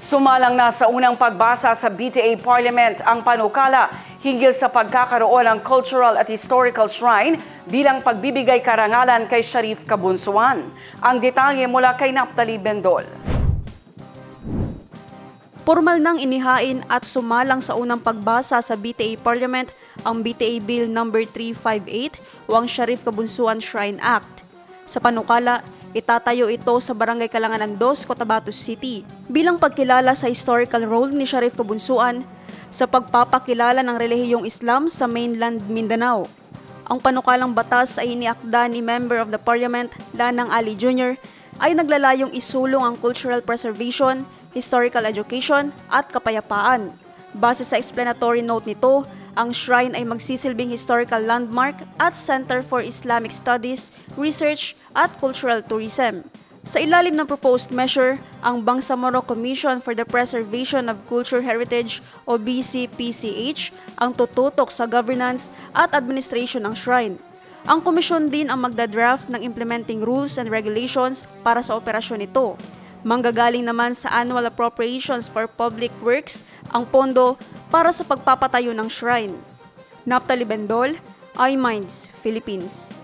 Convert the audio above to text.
Sumalang na sa unang pagbasa sa BTA Parliament ang panukala hinggil sa pagkakaroon ng cultural at historical shrine bilang pagbibigay karangalan kay Sharif Kabunsuan. Ang detalye mula kay Naphtali Bendol. Formal nang inihain at sumalang sa unang pagbasa sa BTA Parliament ang BTA Bill No. 358 o ang Sharif Kabunsuan Shrine Act. Sa panukala, itatayo ito sa Barangay Kalanganan 2, Cotabato City bilang pagkilala sa historical role ni Sharif Kabunsuan sa pagpapakilala ng relihiyong Islam sa mainland Mindanao. Ang panukalang batas ay iniakda ni Member of the Parliament, Lanang Ali Jr. ay naglalayong isulong ang cultural preservation, historical education at kapayapaan. Base sa explanatory note nito, ang shrine ay magsisilbing historical landmark at Center for Islamic Studies, Research at Cultural Tourism. Sa ilalim ng proposed measure, ang Bangsamoro Commission for the Preservation of Cultural Heritage o BCPCH ang tututok sa governance at administration ng shrine. Ang komisyon din ang magdadraft ng implementing rules and regulations para sa operasyon nito. Manggagaling naman sa annual appropriations for public works ang pondo para sa pagpapatayo ng shrine. Naphtali Bendol, iMinds, Philippines.